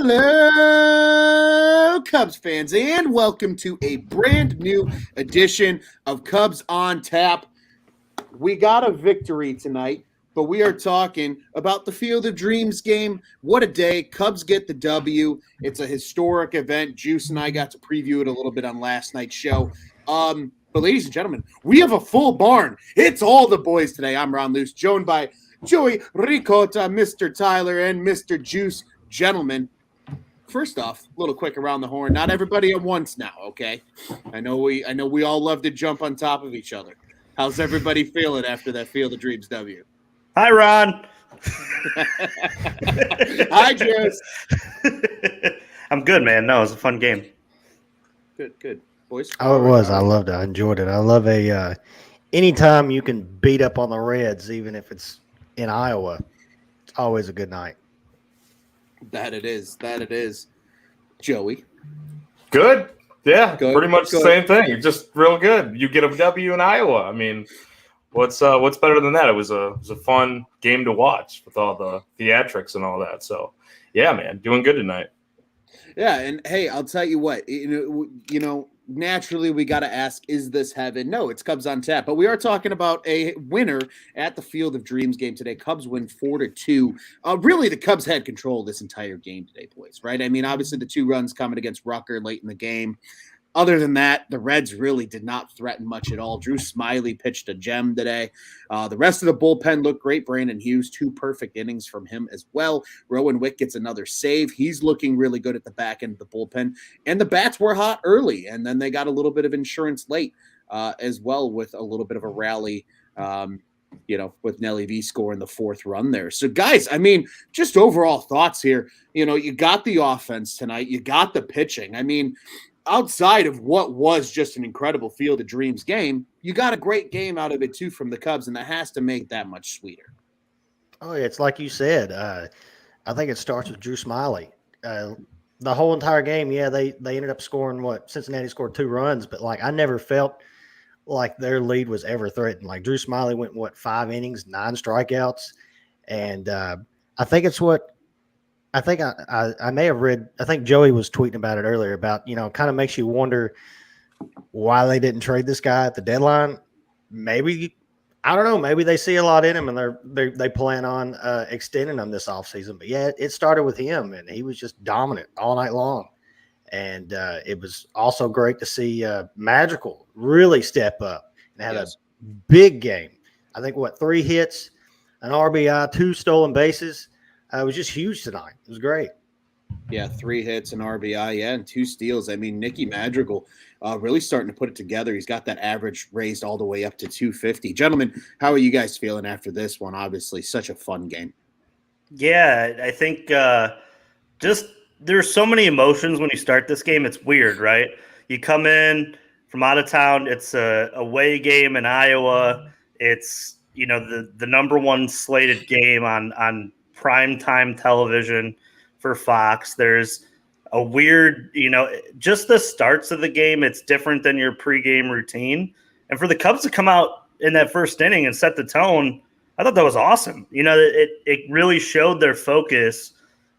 Hello, Cubs fans, and welcome to a brand new edition of Cubs on Tap. We got a victory tonight, but we are talking about the Field of Dreams game. What a day. Cubs get the W. It's a historic event. Juice and I got to preview it a little bit on last night's show. But ladies and gentlemen, we have a full barn. It's all the boys today. I'm Ron Luce, joined by Joey Ricotta, Mr. Tyler, and Mr. Juice. Gentlemen, first off, a little quick around the horn. Not everybody at once now, okay? I know we all love to jump on top of each other. How's everybody feeling after that Field of Dreams W? Hi, Ron. Hi, Juice. I'm good, man. No, it was a fun game. Good. Boys. Oh, it was. I loved it. I enjoyed it. I love anytime you can beat up on the Reds, even if it's in Iowa, it's always a good night. That it is. Joey. Good. Yeah, Good. pretty much the same thing. Just real good. You get a W in Iowa. I mean, what's better than that? It was a fun game to watch with all the theatrics and all that. So, yeah, man, doing good tonight. Yeah, and hey, I'll tell you what, naturally we got to ask, is this heaven? No, it's Cubs on Tap. But we are talking about a winner at the Field of Dreams game today. Cubs win 4-2. Really, the Cubs had control of this entire game today, boys, right? I mean, obviously the 2 runs coming against Rucker late in the game. Other than that, the Reds really did not threaten much at all. Drew Smiley pitched a gem today. The rest of the bullpen looked great. Brandon Hughes, 2 perfect innings from him as well. Rowan Wick gets another save. He's looking really good at the back end of the bullpen. And the bats were hot early, and then they got a little bit of insurance late as well with a little bit of a rally, with Nelly V scoring the 4th run there. So, guys, I mean, just overall thoughts here. You got the offense tonight. You got the pitching. I mean, outside of what was just an incredible Field of Dreams game, you got a great game out of it too from the Cubs, and that has to make that much sweeter. Oh, yeah, it's like you said. I think it starts with Drew Smiley. The whole entire game, yeah, they ended up scoring Cincinnati scored 2 runs, but I never felt like their lead was ever threatened. Like Drew Smiley went 5 innings, 9 strikeouts, and I think it's what. I think I may have read. I think Joey was tweeting about it earlier. About kind of makes you wonder why they didn't trade this guy at the deadline. Maybe I don't know. Maybe they see a lot in him and they plan on extending him this offseason. But yeah, it started with him, and he was just dominant all night long. And it was also great to see Magical really step up and had a big game. I think 3 hits, an RBI, 2 stolen bases. It was just huge tonight. It was great. Yeah, 3 hits, an RBI, and 2 steals. I mean, Nicky Madrigal really starting to put it together. He's got that average raised all the way up to 250. Gentlemen, how are you guys feeling after this one? Obviously, such a fun game. Yeah, I think just there's so many emotions when you start this game. It's weird, right? You come in from out of town. It's a away game in Iowa. It's the number 1 slated game on primetime television for Fox. There's a weird, just the starts of the game, it's different than your pregame routine. And for the Cubs to come out in that first inning and set the tone, I thought that was awesome. It really showed their focus.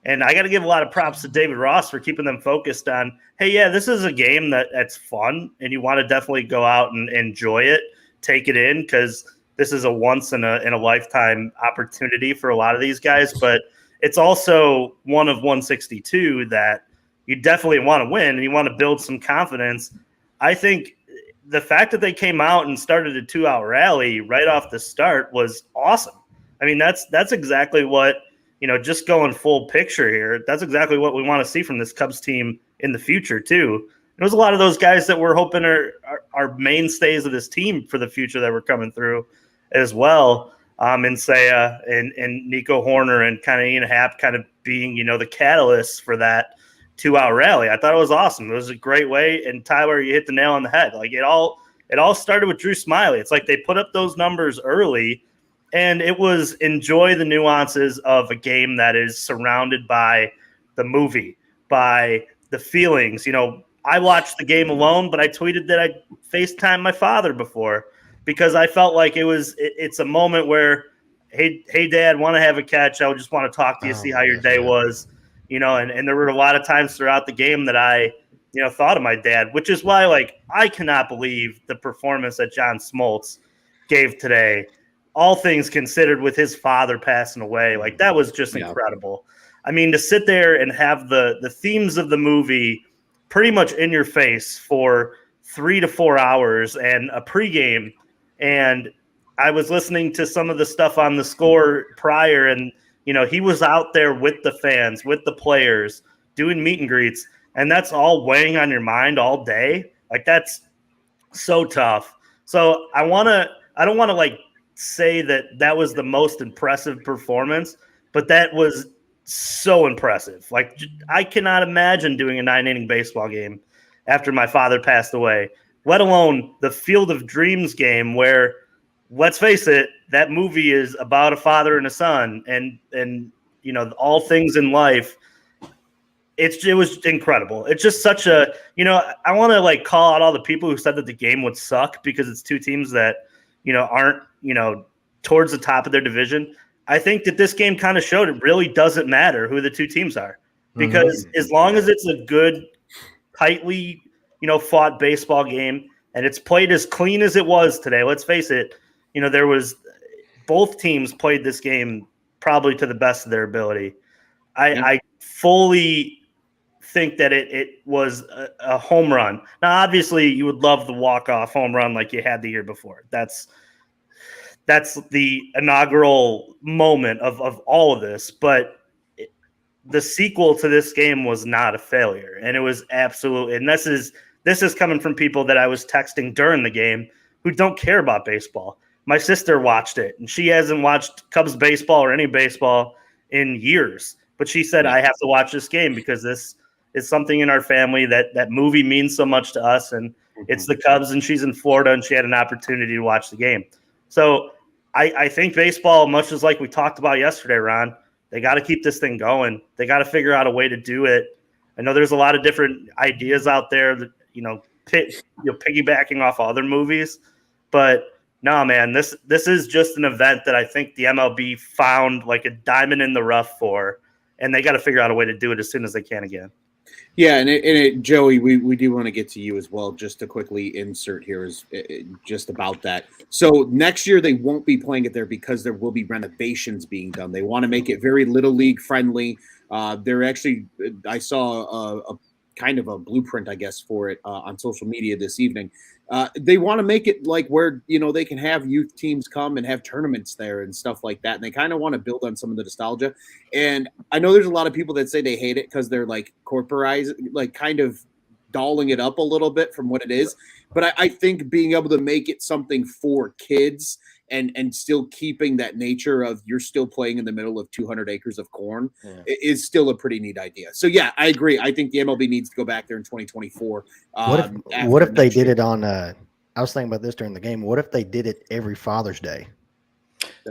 And I got to give a lot of props to David Ross for keeping them focused on, hey, yeah, this is a game that's fun, and you want to definitely go out and enjoy it, take it in, because this is a once in a lifetime opportunity for a lot of these guys, but it's also one of 162 that you definitely want to win and you want to build some confidence. I think the fact that they came out and started a 2-out rally right off the start was awesome. I mean, that's exactly what, just going full picture here, that's exactly what we want to see from this Cubs team in the future too. There was a lot of those guys that we're hoping are mainstays of this team for the future that were coming through as well, and Saya and Nico Horner and kind of Ian Happ kind of being, the catalyst for that 2-out rally. I thought it was awesome. It was a great way. And Tyler, you hit the nail on the head. Like it all started with Drew Smiley. It's like they put up those numbers early, and it was enjoy the nuances of a game that is surrounded by the movie, by the feelings. I watched the game alone, but I tweeted that I FaceTimed my father before, because I felt like it's a moment where, hey, Dad, want to have a catch? I would just want to talk to you, see how your day was. and there were a lot of times throughout the game that I, thought of my dad, which is why, like, I cannot believe the performance that John Smoltz gave today, all things considered, with his father passing away. Like, that was just incredible. I mean, to sit there and have the themes of the movie pretty much in your face for 3 to 4 hours and a pregame. And I was listening to some of the stuff on the score prior, and, he was out there with the fans, with the players, doing meet and greets, and that's all weighing on your mind all day. Like, that's so tough. So I don't want to like say that was the most impressive performance, but that was so impressive. Like, I cannot imagine doing a 9-inning baseball game after my father passed away, let alone the Field of Dreams game where, let's face it, that movie is about a father and a son and all things in life. It was incredible. It's just such a, I want to like call out all the people who said that the game would suck because it's two teams that, aren't, towards the top of their division. I think that this game kind of showed it really doesn't matter who the two teams are, because as long as it's a good, tightly, fought baseball game and it's played as clean as it was today, let's face it, both teams played this game probably to the best of their ability. I fully think that it was a home run. Now, obviously, you would love the walk-off home run like you had the year before. That's the inaugural moment of all of this. But the sequel to this game was not a failure, and it was absolutely. And this is coming from people that I was texting during the game who don't care about baseball. My sister watched it, and she hasn't watched Cubs baseball or any baseball in years. But she said, I have to watch this game because this is something in our family that movie means so much to us. And it's the Cubs, and she's in Florida, and she had an opportunity to watch the game. So I think baseball, much as like we talked about yesterday, Ron, they got to keep this thing going. They got to figure out a way to do it. I know there's a lot of different ideas out there that, piggybacking off other movies, but no, man, this is just an event that I think the MLB found like a diamond in the rough for, and they got to figure out a way to do it as soon as they can again. Yeah, and Joey, we do want to get to you as well. Just to quickly insert here is just about that. So next year they won't be playing it there because there will be renovations being done. They want to make it very Little League friendly. They're actually, I saw a kind of a blueprint, I guess, for it on social media this evening. They want to make it like where, they can have youth teams come and have tournaments there and stuff like that. And they kind of want to build on some of the nostalgia. And I know there's a lot of people that say they hate it because they're like corporized, like kind of dolling it up a little bit from what it is. But I think being able to make it something for kids and still keeping that nature of you're still playing in the middle of 200 acres of corn is still a pretty neat idea. So, yeah, I agree. I think the MLB needs to go back there in 2024. What if they did it on I was thinking about this during the game. What if they did it every Father's Day?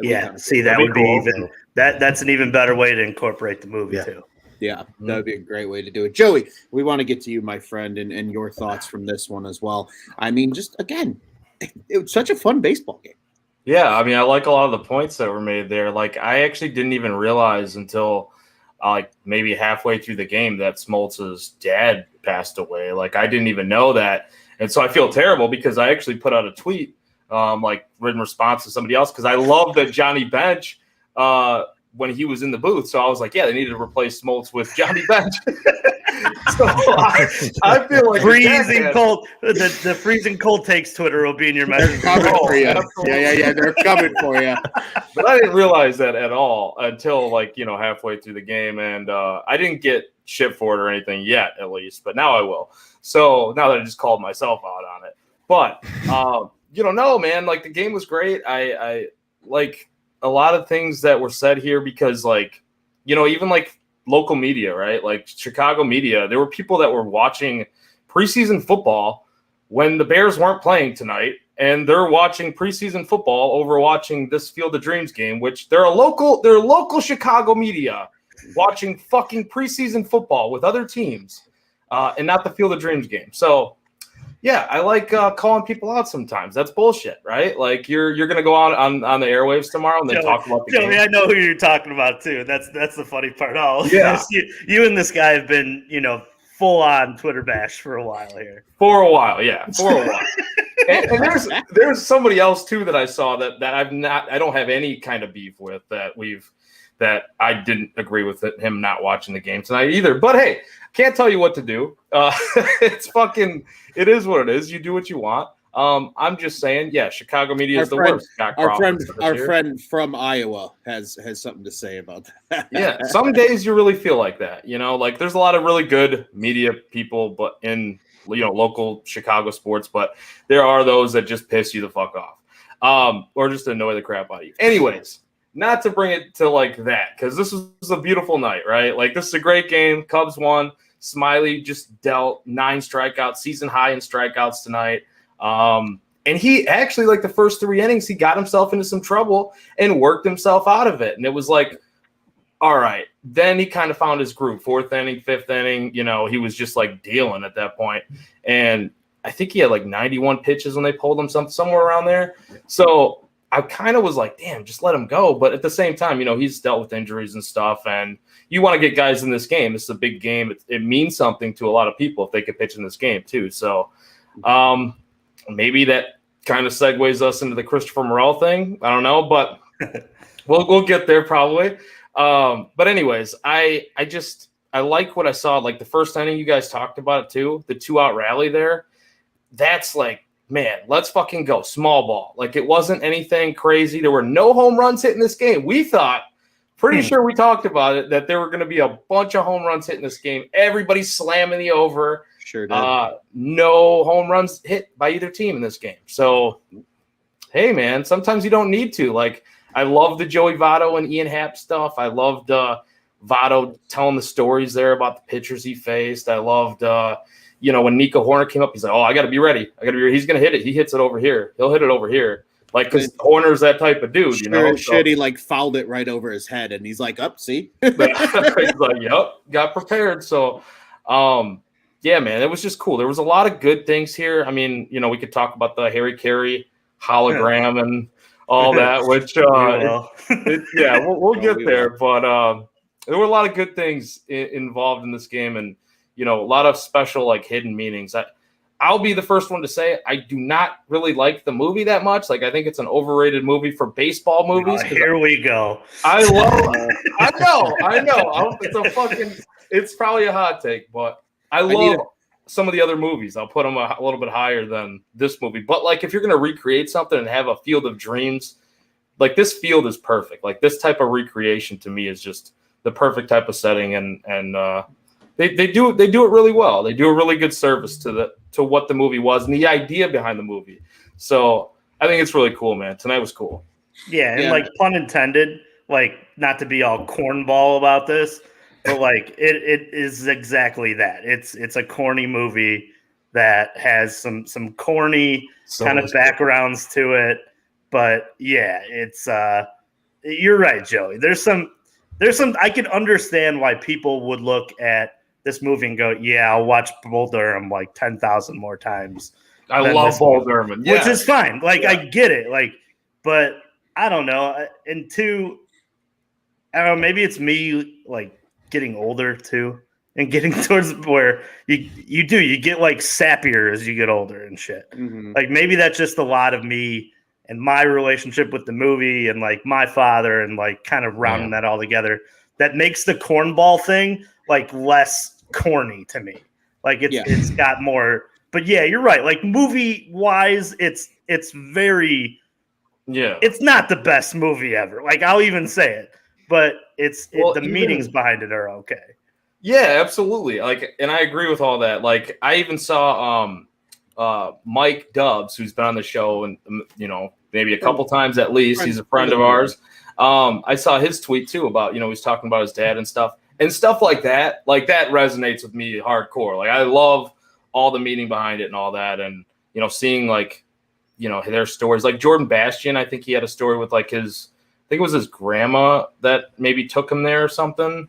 Yeah, see, that would be even that's an even better way to incorporate the movie, too. Yeah, that would be a great way to do it. Joey, we want to get to you, my friend, and your thoughts from this one as well. I mean, just, again, it was such a fun baseball game. Yeah, I mean, I like a lot of the points that were made there. Like, I actually didn't even realize until like maybe halfway through the game that Smoltz's dad passed away. Like, I didn't even know that. And so I feel terrible because I actually put out a tweet, like written response to somebody else, because I love that Johnny Bench when he was in the booth. So I was like, yeah, they needed to replace Smoltz with Johnny Bench. So I feel like freezing cold. The freezing cold takes Twitter will be in your message. They're coming for you. Yeah, they're coming for you. But I didn't realize that at all until halfway through the game, and I didn't get shit for it or anything yet, at least. But now I will. So now that I just called myself out on it, but no, man, like the game was great. I like a lot of things that were said here because even like local media, right? Like Chicago media, there were people that were watching preseason football when the Bears weren't playing tonight, and they're watching preseason football over watching this Field of Dreams game, which they're local Chicago media watching fucking preseason football with other teams and not the Field of Dreams game. So, Yeah, I like calling people out sometimes. That's bullshit, right? Like you're gonna go on the airwaves tomorrow and then talk about the Joey, game. I know who you're talking about too. That's the funny part. Oh, Yeah. you and this guy have been, full on Twitter bash for a while here. For a while. And there's somebody else too that I saw that I don't have any kind of beef with that I didn't agree with him not watching the game tonight either. But hey, can't tell you what to do. It is what it is. You do what you want. I'm just saying, yeah, Chicago media is the worst. Our friend from Iowa has something to say about that. Yeah, some days you really feel like that. Like there's a lot of really good media people, but in local Chicago sports, but there are those that just piss you the fuck off, or just annoy the crap out of you. Anyways, not to bring it to like that, because this was a beautiful night, right? Like this is a great game. Cubs won. Smiley just dealt 9 strikeouts, season high in strikeouts tonight. And he actually, like the first 3 innings, he got himself into some trouble and worked himself out of it. And it was like, all right. Then he kind of found his groove. 4th inning, 5th inning, he was just like dealing at that point. And I think he had like 91 pitches when they pulled him somewhere around there. So I kind of was like, damn, just let him go. But at the same time, he's dealt with injuries and stuff. And you want to get guys in this game. This is a big game. It means something to a lot of people if they could pitch in this game too. So maybe that kind of segues us into the Christopher Morel thing. I don't know, but we'll get there probably. But anyways, I like what I saw. Like the first inning, you guys talked about it too. The 2-out rally there. That's like, man, let's fucking go. Small ball. Like it wasn't anything crazy. There were no home runs hit in this game. We thought, pretty sure we talked about it, that there were going to be a bunch of home runs hit in this game. Everybody slamming the over. Sure did. No home runs hit by either team in this game. So, hey, man, sometimes you don't need to. Like, I love the Joey Votto and Ian Happ stuff. I loved Votto telling the stories there about the pitchers he faced. I loved, when Nico Horner came up, he's like, oh, I got to be ready. He's going to hit it. He hits it over here. He'll hit it over here. Like, because Horner's that type of dude, he like fouled it right over his head, and he's like, up, see? He's like, yep, got prepared. So, yeah, man, it was just cool. There was a lot of good things here. I mean, we could talk about the Harry Carey hologram and all that, which, we'll get there. But there were a lot of good things involved in this game, and, a lot of special, like, hidden meanings. I'll be the first one to say I do not really like the movie that much. Like, I think it's an overrated movie for baseball movies. Here we go. I love it. I know. It's probably a hot take, but I love some of the other movies. I'll put them a little bit higher than this movie. But, like, if you're going to recreate something and have a Field of Dreams, like, this field is perfect. Like, this type of recreation to me is just the perfect type of setting, and They do it really well. They do a really good service to what the movie was and the idea behind the movie. So I think it's really cool, man. Tonight was cool. Yeah, and like pun intended, like not to be all cornball about this, but like it is exactly that. It's a corny movie that has some corny kind of backgrounds to it. But yeah, it's you're right, Joey. There's some I can understand why people would look at this movie and go, yeah, I'll watch Bull Durham like 10,000 more times. I love Bull Durham, which is fine. Like, I get it. Like, but I don't know. And two, I don't know, maybe it's me like getting older too and getting towards where you get like sappier as you get older and shit. Mm-hmm. Like maybe that's just a lot of me and my relationship with the movie and like my father and like kind of rounding that all together. That makes the cornball thing like less corny to me. Like it's got more, but yeah, you're right. Like movie wise, it's very, it's not the best movie ever. Like I'll even say it, but the meanings behind it are okay. Yeah, absolutely. Like, and I agree with all that. Like I even saw Mike Dubs, who's been on the show and maybe a couple times at least. He's a friend of ours. I saw his tweet too about, he's talking about his dad and stuff like that. Like that resonates with me hardcore. Like I love all the meaning behind it and all that. And, seeing like, their stories like Jordan Bastian, I think he had a story with like I think it was his grandma that maybe took him there or something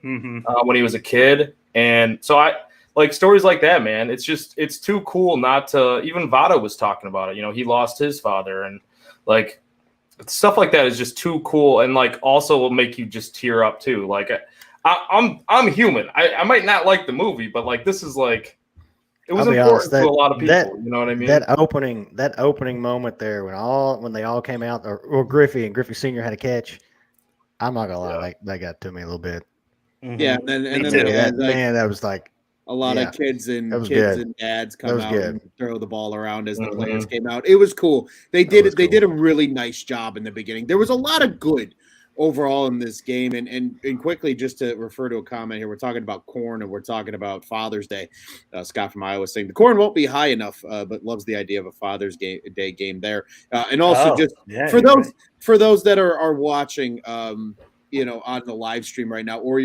when he was a kid. And so like stories like that, man. It's too cool not to. Even Vada was talking about it. You know, he lost his father, and like stuff like that is just too cool, and like also will make you just tear up too. Like I'm human. I might not like the movie, but like this is like it was important to a lot of people. You know what I mean? That opening moment there when they all came out, or Griffey Senior had a catch. I'm not gonna lie, that got to me a little bit. Yeah, and then that was like a lot of kids and dads come out and throw the ball around as the players came out. It was cool. They did a really nice job in the beginning. There was a lot of good overall in this game. And quickly, just to refer to a comment here, we're talking about corn and we're talking about Father's Day. Scott from Iowa saying the corn won't be high enough, but loves the idea of a Father's Day game there. And also for those that are watching, on the live stream right now, or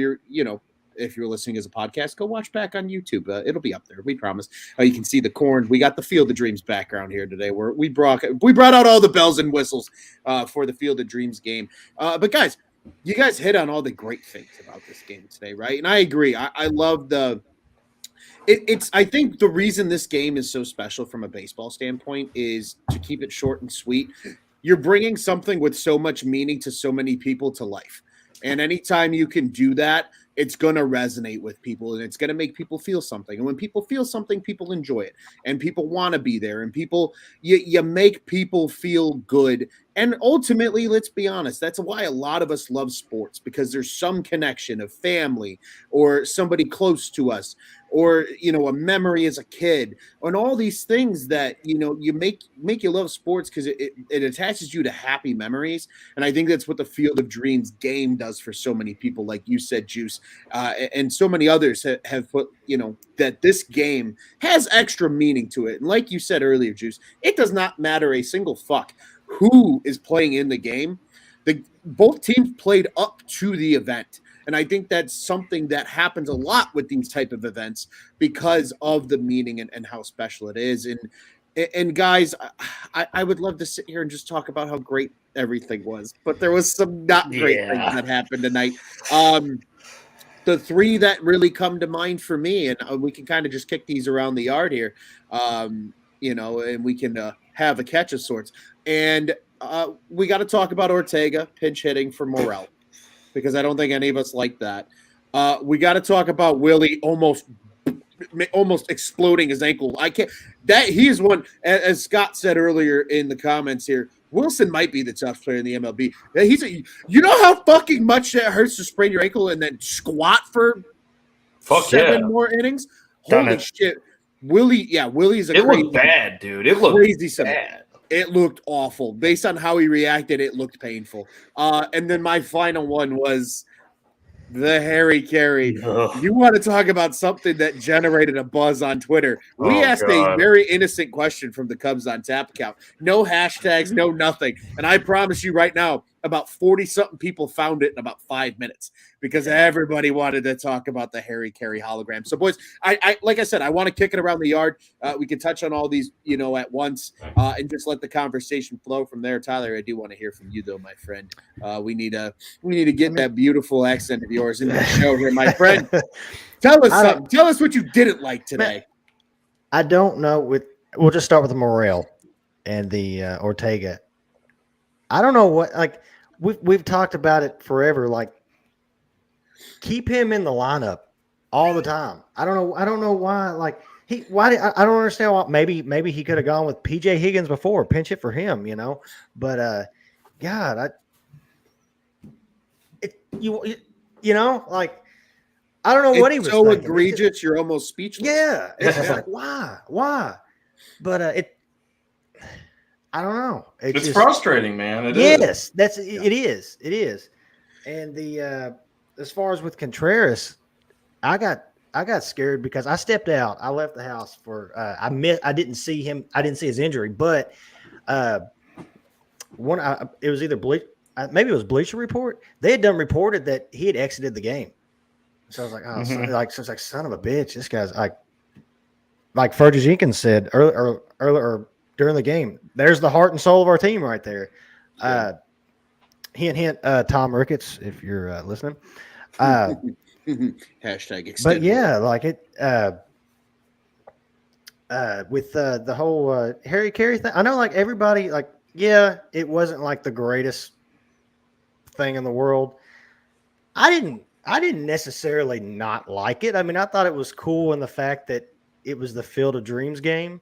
if you're listening as a podcast, go watch back on YouTube. It'll be up there. We promise. You can see the corn. We got the Field of Dreams background here today. Where we brought out all the bells and whistles for the Field of Dreams game. But guys, you guys hit on all the great things about this game today, right? And I agree. I love I think the reason this game is so special from a baseball standpoint is to keep it short and sweet. You're bringing something with so much meaning to so many people to life. And anytime you can do that, it's going to resonate with people and it's going to make people feel something. And when people feel something, people enjoy it and people want to be there and you make people feel good. And ultimately, let's be honest, that's why a lot of us love sports, because there's some connection of family or somebody close to us or, a memory as a kid and all these things that, you make you love sports because it attaches you to happy memories. And I think that's what the Field of Dreams game does for so many people, like you said, Juice, and so many others have put, that this game has extra meaning to it. And like you said earlier, Juice, it does not matter a single fuck who is playing in the game. Both teams played up to the event. And I think that's something that happens a lot with these type of events because of the meaning and how special it is. And guys, I would love to sit here and just talk about how great everything was, but there was some not great things that happened tonight. The three that really come to mind for me, and we can kind of just kick these around the yard here, and we can have a catch of sorts. And we got to talk about Ortega pinch hitting for Morel, because I don't think any of us like that. We got to talk about Willie almost exploding his ankle. He is one, as Scott said earlier in the comments here, Wilson might be the toughest player in the MLB. You know how fucking much that hurts to sprain your ankle and then squat for 7 more innings? Holy shit. Willie's a crazy. It looked bad, dude. It looked crazy bad. It looked awful. Based on how he reacted, it looked painful. And then my final one was the Harry Carey. Ugh. You want to talk about something that generated a buzz on Twitter? We asked a very innocent question from the Cubs on Tap account. No hashtags, no nothing. And I promise you right now, about 40-something people found it in about 5 minutes because everybody wanted to talk about the Harry Carey hologram. So, boys, I like I said, I want to kick it around the yard. We can touch on all these, at once and just let the conversation flow from there. Tyler, I do want to hear from you, though, my friend. We need to get that beautiful accent of yours in the show here, my friend. Tell us something. Tell us what you didn't like today. I don't know. We'll just start with the Morel and the Ortega. I don't know what, like, we've talked about it forever. Like, keep him in the lineup all the time. I don't know why. Like, I don't understand why. Maybe he could have gone with PJ Higgins before, pinch it for him, But God, like, I don't know what he was so thinking. egregious. You're almost speechless. Yeah, it's just like why? But I don't know. It's just frustrating, man. It is. It is. And as far as with Contreras, I got scared because I stepped out. I left the house for I didn't see him. I didn't see his injury, but it was either maybe it was Bleacher Report. They had reported that he had exited the game. So I was like, oh, son of a bitch. This guy's like Fergie Jenkins said earlier during the game. There's the heart and soul of our team right there. Sure. Hint, Tom Ricketts, if you're listening. Hashtag extended. But yeah, like it. with the whole Harry Carey thing. I know, like everybody, like it wasn't like the greatest thing in the world. I didn't necessarily not like it. I mean, I thought it was cool in the fact that it was the Field of Dreams game.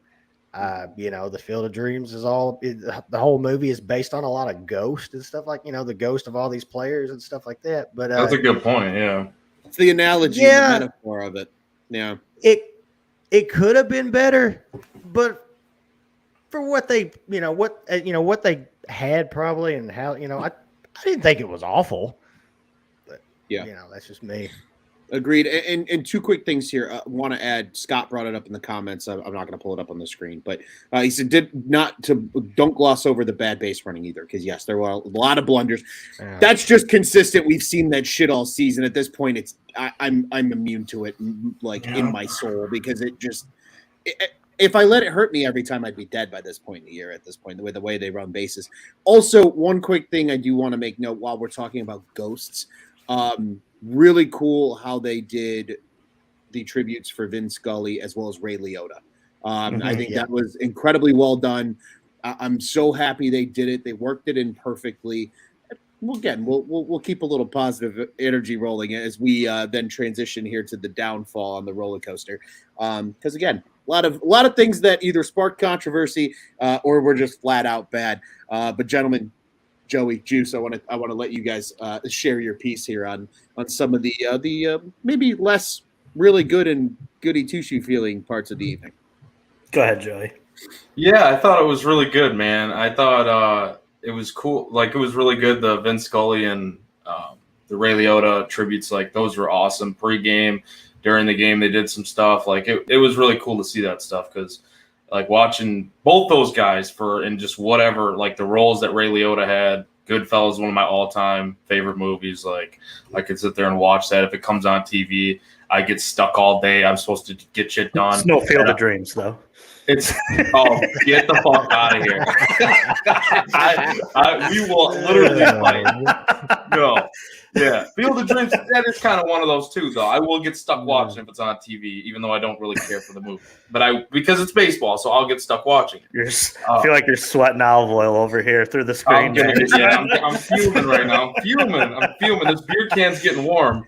The Field of Dreams is the whole movie is based on a lot of ghosts and stuff, like the ghost of all these players and stuff like that. But that's a good point. Yeah, it's the analogy, the metaphor of it. Yeah, it could have been better, but for what they what they had probably and how I didn't think it was awful. But that's just me. Agreed. And two quick things here. I want to add. Scott brought it up in the comments. I'm not going to pull it up on the screen, but he said don't gloss over the bad base running either, because yes, there were a lot of blunders. That's just consistent. We've seen that shit all season. At this point, I'm immune to it, in my soul, because it just. If I let it hurt me every time, I'd be dead by this point in the year. At this point, the way they run bases. Also, one quick thing I do want to make note while we're talking about ghosts. Really cool how they did the tributes for Vin Scully as well as Ray Liotta. I think that was incredibly well done. I'm so happy they did it. They worked it in perfectly. We'll keep a little positive energy rolling as we then transition here to the downfall on the roller coaster. Because again, a lot of things that either spark controversy or were just flat out bad. But gentlemen, Joey, Juice, I want to let you guys share your piece here on some of the maybe less really good and goody two shoe feeling parts of the evening. Go ahead, Joey. Yeah, I thought it was really good, man. I thought it was cool. Like, it was really good. The Vince Scully and the Ray Liotta tributes, like, those were awesome. Pre-game, during the game, they did some stuff. Like, it was really cool to see that stuff, because like watching both those guys in just whatever, like the roles that Ray Liotta had. Goodfellas, one of my all-time favorite movies. Like, I could sit there and watch that. If it comes on TV, I get stuck all day. I'm supposed to get shit done. It's no Field of Dreams, though. It's get the fuck out of here. We will literally fight. No. Yeah. Field of Dreams, that is kind of one of those too, though. I will get stuck watching if it's on TV, even though I don't really care for the movie. But because it's baseball, so I'll get stuck watching it. I feel like you're sweating olive oil over here through the screen. I'm fuming right now. I'm fuming. This beer can's getting warm.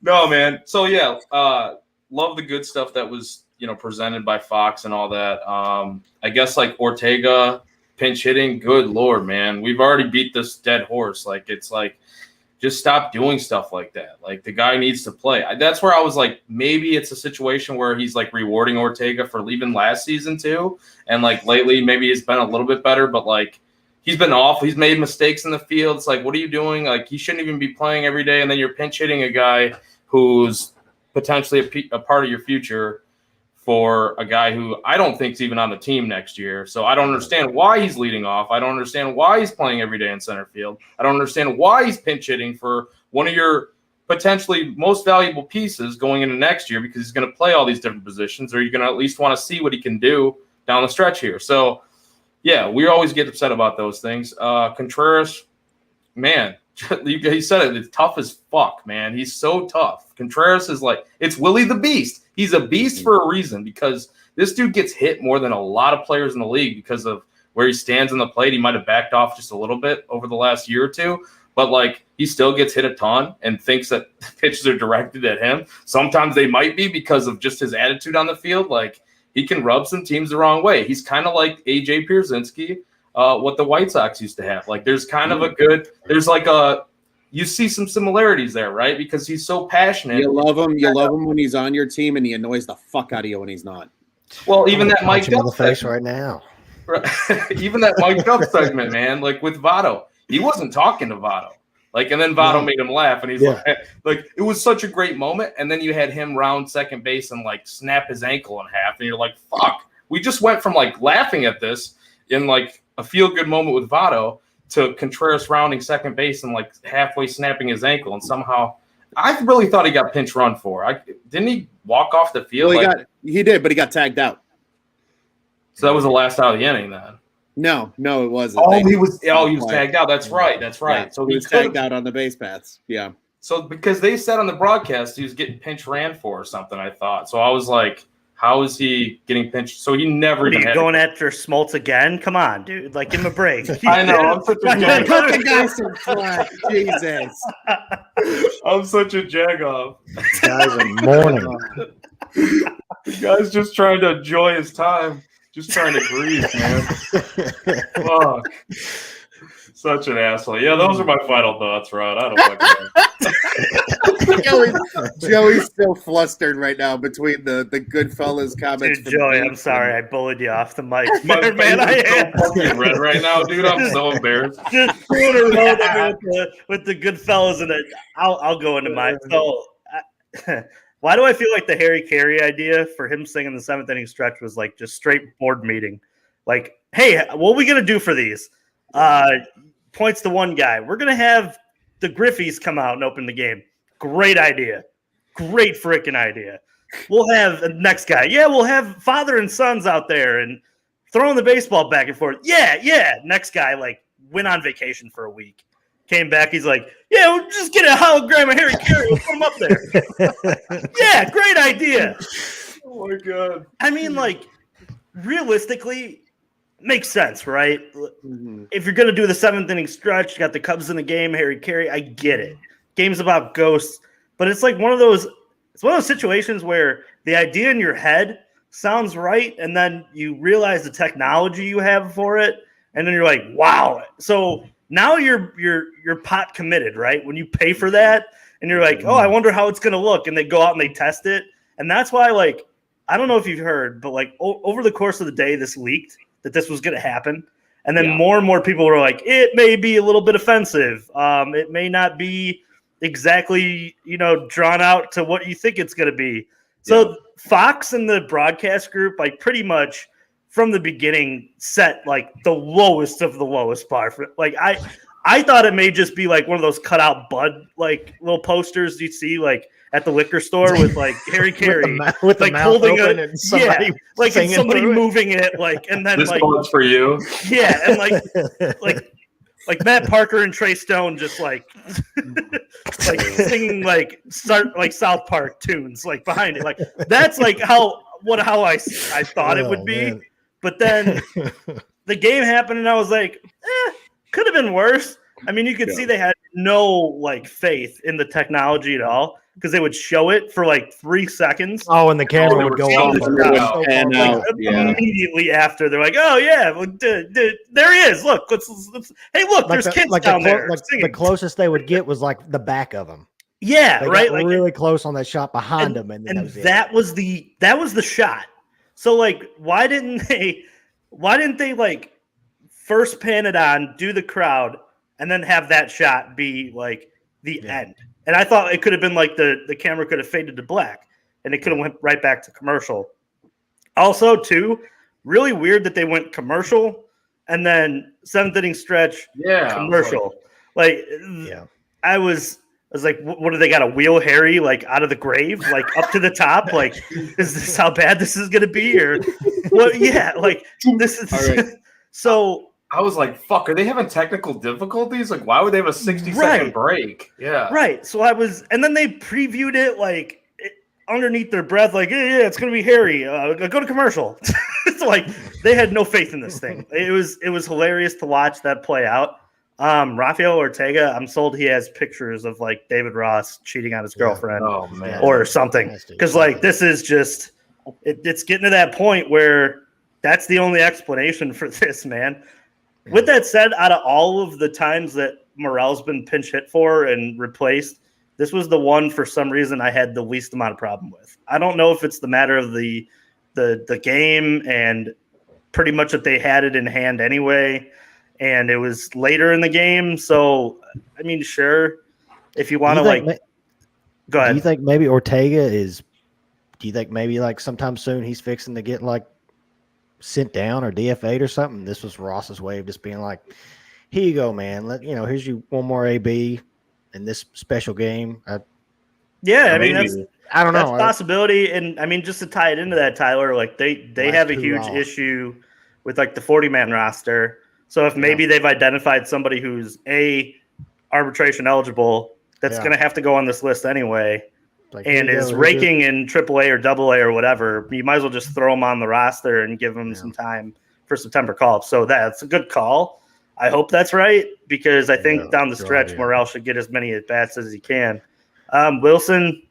No, man. So yeah, love the good stuff that was presented by Fox and all that. I guess like Ortega pinch hitting, good Lord, man. We've already beat this dead horse. Like, it's like, just stop doing stuff like that. Like, the guy needs to play. That's where I was like, maybe it's a situation where he's like rewarding Ortega for leaving last season too. And like lately, maybe he's been a little bit better, but like, he's been awful. He's made mistakes in the field. It's like, what are you doing? Like, he shouldn't even be playing every day. And then you're pinch hitting a guy who's potentially a part of your future for a guy who I don't think is even on the team next year. So I don't understand why he's leading off. I don't understand why he's playing every day in center field. I don't understand why he's pinch hitting for one of your potentially most valuable pieces going into next year, because he's going to play all these different positions, or you're going to at least want to see what he can do down the stretch here. So, yeah, we always get upset about those things. Contreras, man, he said it. It's tough as fuck, man. He's so tough. Contreras is like, it's Willie the Beast. He's a beast for a reason, because this dude gets hit more than a lot of players in the league because of where he stands on the plate. He might have backed off just a little bit over the last year or two, but like, he still gets hit a ton and thinks that pitches are directed at him. Sometimes they might be because of just his attitude on the field. Like, he can rub some teams the wrong way. He's kind of like AJ Pierzynski, what the White Sox used to have. Like, there's kind of you see some similarities there, right? Because he's so passionate. You love him when he's on your team, and he annoys the fuck out of you when he's not. Well, even that Mike Duff in the face right now. Even that Mike Duff segment, man, like with Votto, he wasn't talking to Votto. Like, and then Votto made him laugh, and he's like, it was such a great moment. And then you had him round second base and like snap his ankle in half, and you're like, fuck. We just went from like laughing at this in like a feel good moment with Votto to Contreras rounding second base and like halfway snapping his ankle, and somehow I really thought he got pinch run for. Didn't he walk off the field? Well, he did, but he got tagged out. So that was the last out of the inning then. No, it wasn't. He was tagged out. That's right. Yeah, so he was tagged out on the base paths. Yeah. So because they said on the broadcast he was getting pinch ran for or something, I thought. So I was like, how is he getting pinched? So he never What are even you going after Smoltz again? Come on, dude. Like, give him a break. I know. I'm such a jag. Cut the guy some slack. Jesus. I'm such a jagoff. Guys in mourning. The guy's just trying to enjoy his time. Just trying to breathe, man. Fuck. Such an asshole. Yeah, those are my final thoughts, Rod. I don't fucking know. Joey's so flustered right now between the Goodfellas comments. Dude, Joey, I'm sorry. I bullied you off the mic. My There, man, I face is am. so fucking red right now, dude. I'm so embarrassed. Just screwing around with the good fellas in it. I'll go into mine. So, why do I feel like the Harry Carey idea for him singing the 7th inning stretch was like just straight board meeting? Like, hey, what are we gonna do for these? Points to one guy. We're gonna have the Griffies come out and open the game. Great idea. Great freaking idea. We'll have the next guy. Yeah, we'll have father and sons out there and throwing the baseball back and forth. Yeah. Next guy, like, went on vacation for a week. Came back. He's like, yeah, we'll just get a hologram of Harry Carey. We'll put him up there. Yeah, great idea. Oh, my God. I mean, like, realistically, makes sense, right? Mm-hmm. If you're going to do the 7th inning stretch, you got the Cubs in the game, Harry Carey, I get it. Game's about ghosts. But it's like one of those situations where the idea in your head sounds right, and then you realize the technology you have for it, and then you're like, wow. So now you're pot committed, right? When you pay for that, and you're like, oh, I wonder how it's going to look, and they go out and they test it. And that's why, like, I don't know if you've heard, but like over the course of the day, this leaked that this was going to happen. And then more and more people were like, it may be a little bit offensive. It may not be exactly, drawn out to what you think it's going to be. So Fox and the broadcast group, like, pretty much from the beginning set like the lowest of the lowest bar. Like, I thought it may just be like one of those cutout Bud, like, little posters you see like at the liquor store with like Harry Carey with the like mouth holding open and somebody like it's somebody through it. moving it, like, and then This like one's for you. yeah, and like Matt Parker and Trey Stone just like like singing like South Park tunes like behind it. Like, that's like how I thought it would be. Man. But then the game happened and I was like, could have been worse. I mean, you could see they had no like faith in the technology at all, because they would show it for like 3 seconds. Oh, and the camera would go off. Immediately after, they're like, "Oh yeah, well, there he is. Look, let's hey, look, Like there's kids down there." The closest they would get was like the back of him. Yeah, They right. got Like, really close on that shot behind him, and that was the shot. So like, why didn't they like first pan it on, do the crowd, and then have that shot be like the end? And I thought it could have been like the camera could have faded to black and it could have went right back to commercial. Also, too, really weird that they went commercial and then 7th inning stretch commercial. I was like, what do they got to wheel Harry like out of the grave, like up to the top? Like, is this how bad this is going to be? Or what? Yeah, like this is right. So. I was like, fuck, are they having technical difficulties? Like, why would they have a 60-second break? Yeah. Right. So and then they previewed it like underneath their breath, like, yeah, it's going to be Harry. Go to commercial. It's like they had no faith in this thing. It was hilarious to watch that play out. Rafael Ortega, I'm sold he has pictures of like David Ross cheating on his girlfriend or something. Because like this is just, it's getting to that point where that's the only explanation for this, man. With that said, out of all of the times that Morel's been pinch hit for and replaced, this was the one for some reason I had the least amount of problem with. I don't know if it's the matter of the game and pretty much that they had it in hand anyway, and it was later in the game. So, I mean, sure, if you want to go ahead. Do you think maybe Ortega is? Do you think maybe like sometime soon he's fixing to get like sent down or DFA'd or something? This was Ross's way of just being like, here you go, man. Here's you one more AB in this special game. I mean, I don't know. That's a possibility. And I mean, just to tie it into that, Tyler, like they have a huge issue with like the 40-man roster. So if maybe they've identified somebody who's arbitration eligible that's going to have to go on this list anyway, Like, and here you is go, raking in AAA or AA or whatever, you might as well just throw him on the roster and give him Yeah. some time for September call-up. So that's a good call. I hope that's right, because I think down the good stretch, idea. Morrell should get as many at-bats as he can. Wilson,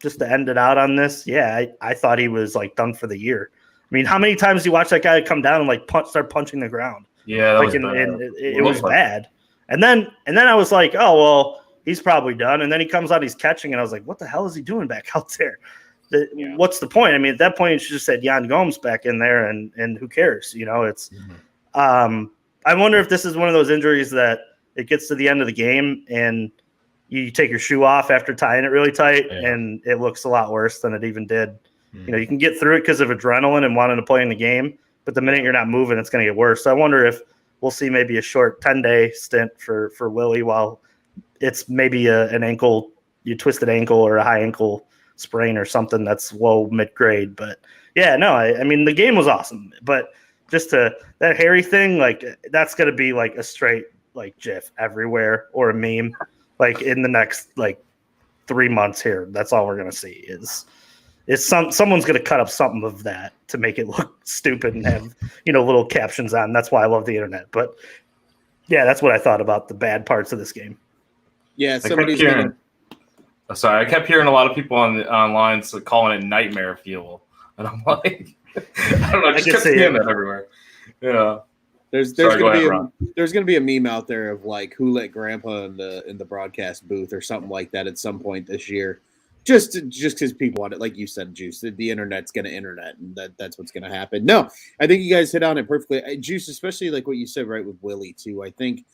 just to end it out on this, I thought he was like done for the year. I mean, how many times do you watch that guy come down and like start punching the ground? Yeah, that Like, was bad. and it was bad. And then I was like, oh well, he's probably done. And then he comes out, he's catching, and I was like, what the hell is he doing back out there? What's the point? I mean, at that point, you should just said Yan Gomes back in there, and who cares? You know, it's. I wonder if this is one of those injuries that it gets to the end of the game and you take your shoe off after tying it really tight, and it looks a lot worse than it even did. You know, you can get through it because of adrenaline and wanting to play in the game, but the minute you're not moving, it's going to get worse. So I wonder if we'll see maybe a short 10-day stint for Willie while it's maybe an ankle, you twisted ankle or a high ankle sprain or something that's low mid-grade. But I mean, the game was awesome, but just that Harry thing, like that's going to be like a straight like GIF everywhere or a meme, like in the next like 3 months here. That's all we're going to see is someone's going to cut up something of that to make it look stupid and have, little captions on. That's why I love the internet. But yeah, that's what I thought about the bad parts of this game. Yeah, I kept hearing a lot of people online calling it nightmare fuel, and I'm like, I don't know, I just kept seeing that everywhere. Yeah, there's gonna be a meme out there of like who let Grandpa in the broadcast booth or something like that at some point this year, just because people want it, like you said, Juice. The internet's gonna internet, and that's what's gonna happen. No, I think you guys hit on it perfectly, Juice. Especially like what you said right with Willie too. I think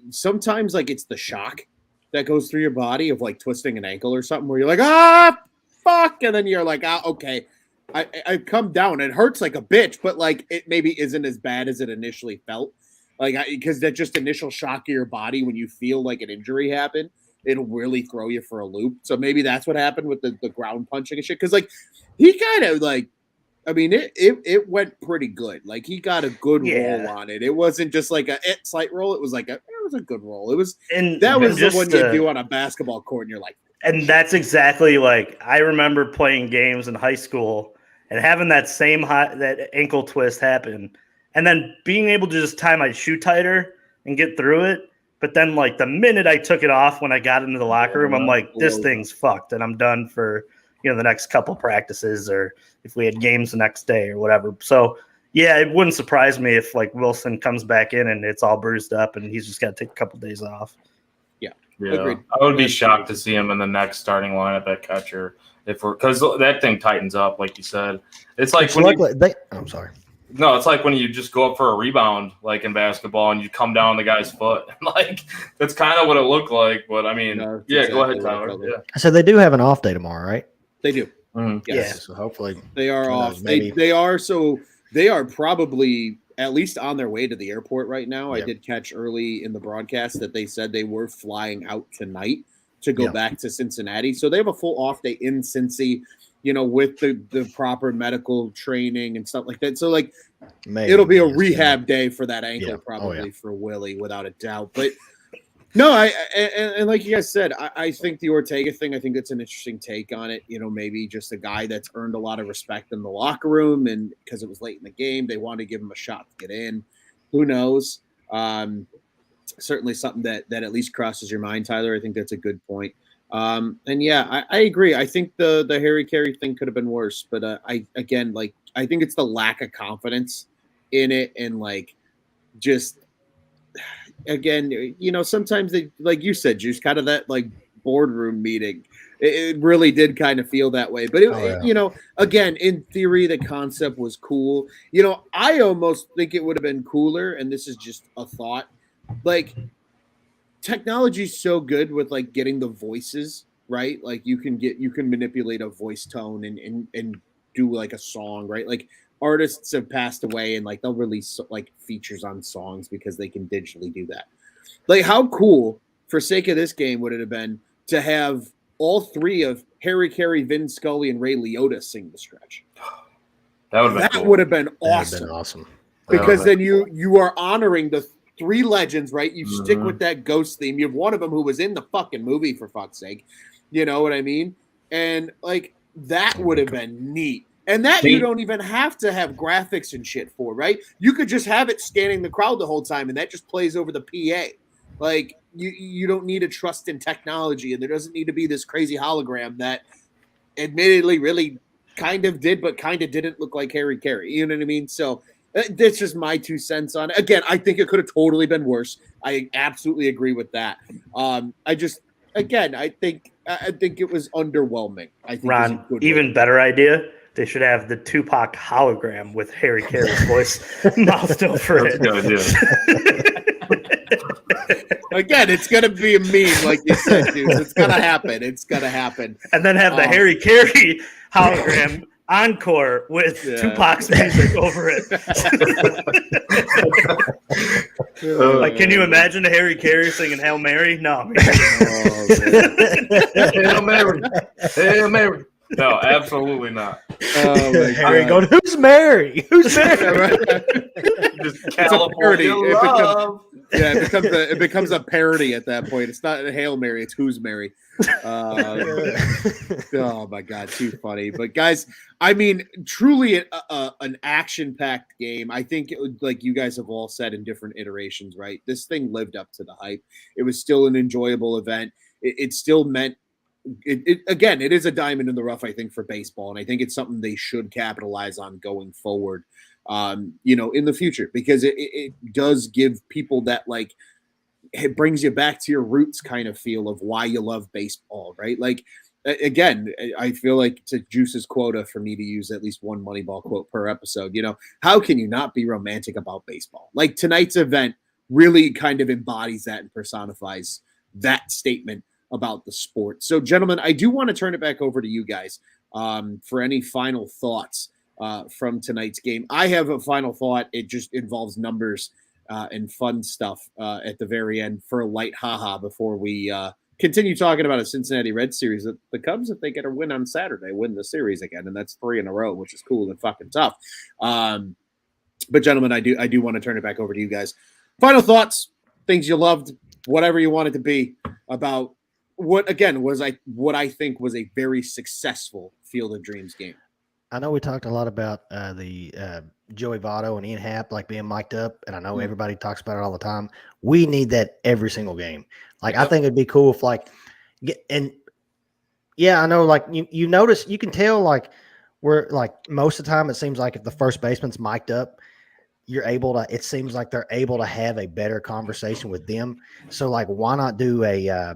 sometimes like it's the shock that goes through your body of like twisting an ankle or something where you're like, fuck, and then you're like, okay, I come down. It hurts like a bitch, but like it maybe isn't as bad as it initially felt, like because that just initial shock of your body when you feel like an injury happened, it'll really throw you for a loop. So maybe that's what happened with the ground punching and shit, because like he kind of like, I mean, it went pretty good. Like he got a good roll on it. It wasn't just like a slight roll. It was like it was a good roll. It was, and that was the one you do on a basketball court, and you're like, and that's exactly like I remember playing games in high school and having that same that ankle twist happen, and then being able to just tie my shoe tighter and get through it. But then, like the minute I took it off when I got into the locker room, I'm like, this thing's fucked, and I'm done for the next couple practices, or if we had games the next day or whatever. So yeah, it wouldn't surprise me if like Wilson comes back in and it's all bruised up and he's just got to take a couple days off. Yeah. Agreed. I would be shocked to see him in the next starting lineup at catcher because that thing tightens up, like you said. It's like I'm sorry. No, it's like when you just go up for a rebound, like in basketball, and you come down the guy's foot. Like that's kind of what it looked like. But I mean, go ahead, Tyler. Yeah. So they do have an off day tomorrow, right? They do. Mm-hmm. Yes. Yeah. So hopefully they are off. They are. So they are probably at least on their way to the airport right now. Yep. I did catch early in the broadcast that they said they were flying out tonight to go back to Cincinnati. So they have a full off day in Cincy, with the proper medical training and stuff like that. So like it'll be a rehab day for that ankle probably for Willie without a doubt. But no, and like you guys said, I think the Ortega thing, I think that's an interesting take on it. Maybe just a guy that's earned a lot of respect in the locker room, and because it was late in the game, they wanted to give him a shot to get in. Who knows? Certainly something that at least crosses your mind, Tyler. I think that's a good point. And yeah, I agree. I think the Harry Carey thing could have been worse, but I think it's the lack of confidence in it, and like just. Again, sometimes they, like you said, Juice, kind of that like boardroom meeting. It really did kind of feel that way. But again, in theory, the concept was cool. I almost think it would have been cooler, and this is just a thought. Like, technology's so good with like getting the voices right. Like you can manipulate a voice tone and do like a song, right? Like. Artists have passed away and like they'll release like features on songs because they can digitally do that. Like how cool for sake of this game would it have been to have all three of Harry Carey, Vin Scully, and Ray Liotta sing the stretch? That would have been awesome. Awesome. Because then you are honoring 3 legends, right? You stick with that ghost theme. You have one of them who was in the fucking movie, for fuck's sake. You know what I mean? And like that would have been neat. And that you don't even have to have graphics and shit for, right? You could just have it scanning the crowd the whole time, and that just plays over the PA. Like you don't need to trust in technology, and there doesn't need to be this crazy hologram that admittedly really kind of did, but kind of didn't look like Harry Carey. You know what I mean? So that's just my 2 cents on it. Again, I think it could have totally been worse. I absolutely agree with that. I think it was underwhelming. I think Ron, even better idea. They should have the Tupac hologram with Harry Carey's voice mouthed over it. Again, it's gonna be a meme, like you said, dude. It's gonna happen. It's gonna happen. And then have the Harry Carey hologram encore with Tupac's music over it. Like, can you imagine Harry Carey singing Hail Mary? No. Hail Mary. Hail Mary. No, absolutely not. Harry going, who's Mary? Who's Mary? Just California love. It becomes a parody at that point. It's not Hail Mary, it's Who's Mary. Oh my God, too funny. But guys, I mean, truly an action-packed game. I think it would, like you guys have all said in different iterations, right? This thing lived up to the hype. It was still an enjoyable event. It still meant again, it is a diamond in the rough, I think, for baseball, and I think it's something they should capitalize on going forward, in the future, because it does give people that, like, it brings you back to your roots kind of feel of why you love baseball, right? Like, again, I feel like it's a Juice's quota for me to use at least one Moneyball quote per episode. How can you not be romantic about baseball? Like, tonight's event really kind of embodies that and personifies that statement about the sport. So, gentlemen, I do want to turn it back over to you guys for any final thoughts from tonight's game. I have a final thought. It just involves numbers and fun stuff at the very end for a light haha before we continue talking about a Cincinnati Reds series. The Cubs, if they get a win on Saturday, win the series again, and that's 3 in a row, which is cool and fucking tough. But gentlemen, I do want to turn it back over to you guys. Final thoughts, things you loved, whatever you want it to be about what I think was a very successful Field of Dreams game. I know we talked a lot about the Joey Votto and Ian Happ like being mic'd up, and I know everybody talks about it all the time. We need that every single game. Like, I think it'd be cool if, like, I know, like, you notice, you can tell, like, we're like most of the time it seems like if the first baseman's mic'd up, it seems like they're able to have a better conversation with them. So, like, why not do a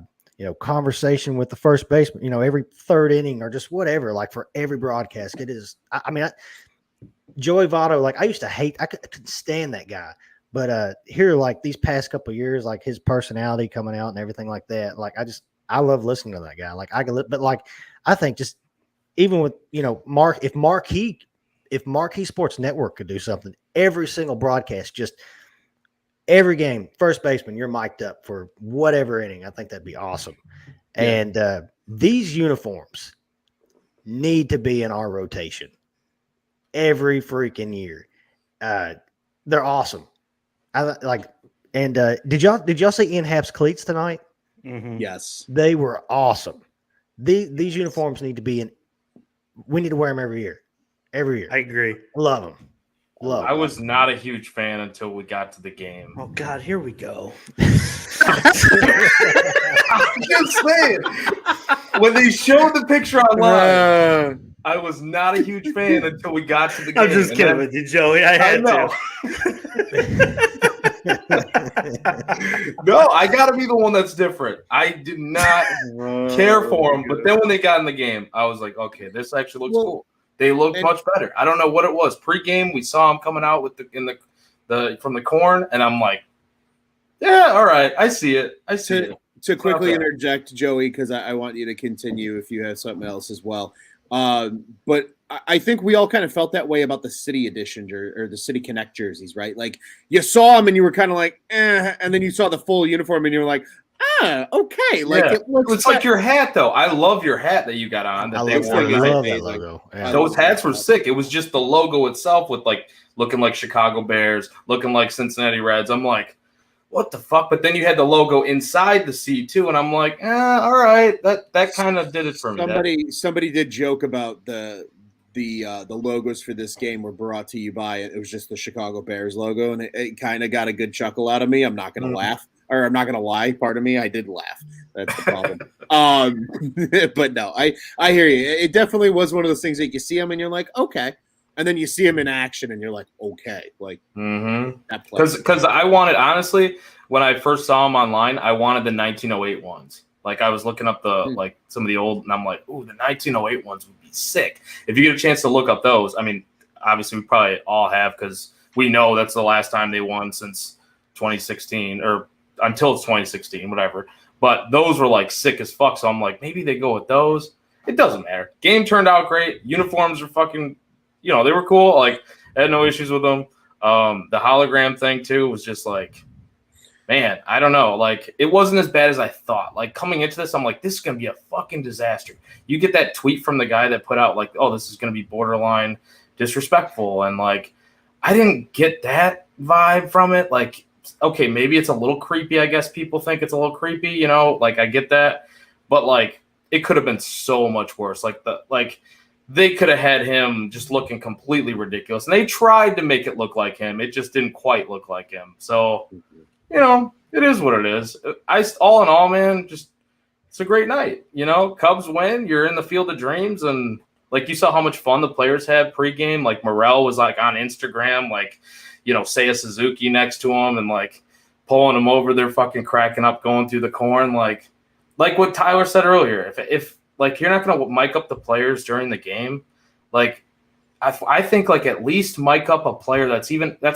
conversation with the first baseman, every third inning or just whatever, like for every broadcast. It is, Joey Votto, like, I couldn't stand that guy. But here, like, these past couple of years, like, his personality coming out and everything like that, like, I love listening to that guy. Like, I think just even with, if Marquee Sports Network could do something, every single broadcast, just every game, first baseman, you're mic'd up for whatever inning. I think that'd be awesome. Yeah. And these uniforms need to be in our rotation every freaking year. They're awesome. Did y'all see Ian Happ's cleats tonight? Mm-hmm. Yes, they were awesome. These uniforms need to be in. We need to wear them every year. Every year. I agree. Love them. I was not a huge fan until we got to the game. Oh God, here we go. I'm just saying. When they showed the picture online, I was not a huge fan until we got to the game. I'm just kidding with you, Joey. I had to. No, I got to be the one that's different. I did not care for them, but then when they got in the game, I was like, okay, this actually looks cool. They looked much better. I don't know what it was. Pre-game, we saw them coming out with from the corn, and I'm like, yeah, all right, I see it. To quickly interject, Joey, because I want you to continue if you have something else as well. But I think we all kind of felt that way about the City Edition or the City Connect jerseys, right? Like, you saw them and you were kind of like, and then you saw the full uniform and you were like, okay. Like, it's like your hat, though. I love your hat that you got on. I love that logo. Yeah. Those hats were sick. It was just the logo itself with, like, looking like Chicago Bears, looking like Cincinnati Reds. I'm like, what the fuck? But then you had the logo inside the C too, and I'm like, all right, that kind of did it for me. Somebody did joke about the logos for this game were brought to you by it was just the Chicago Bears logo, and it kind of got a good chuckle out of me. I'm not gonna laugh, or I'm not gonna lie. Pardon me, I did laugh. That's the problem. But no, I hear you. It definitely was one of those things that you see them and you're like, okay, and then you see them in action and you're like, okay, like because I wanted, honestly, when I first saw them online, I wanted the 1908 ones. Like I was looking up the like some of the old, and I'm like, ooh, the 1908 ones would be sick. If you get a chance to look up those, I mean, obviously we probably all have because we know that's the last time they won since 2016 or until 2016, whatever. But those were like sick as fuck. So I'm like, maybe they go with those. It doesn't matter. Game turned out great. Uniforms are fucking, they were cool. Like I had no issues with them. The hologram thing too was just like, man, I don't know. Like, it wasn't as bad as I thought. Like, coming into this, I'm like, this is going to be a fucking disaster. You get that tweet from the guy that put out, like, oh, this is going to be borderline disrespectful. And, like, I didn't get that vibe from it. Like, okay, maybe it's a little creepy. I guess people think it's a little creepy, Like, I get that. But, like, it could have been so much worse. Like, they could have had him just looking completely ridiculous. And they tried to make it look like him. It just didn't quite look like him. So it is what it is. All in all, man, just it's a great night. Cubs win. You're in the field of dreams, and like you saw how much fun the players had pregame. Like Morel was like on Instagram, like Seiya Suzuki next to him, and like pulling him over. They're fucking cracking up, going through the corn, like what Tyler said earlier. If like you're not gonna mic up the players during the game, like I think like at least mic up a player that's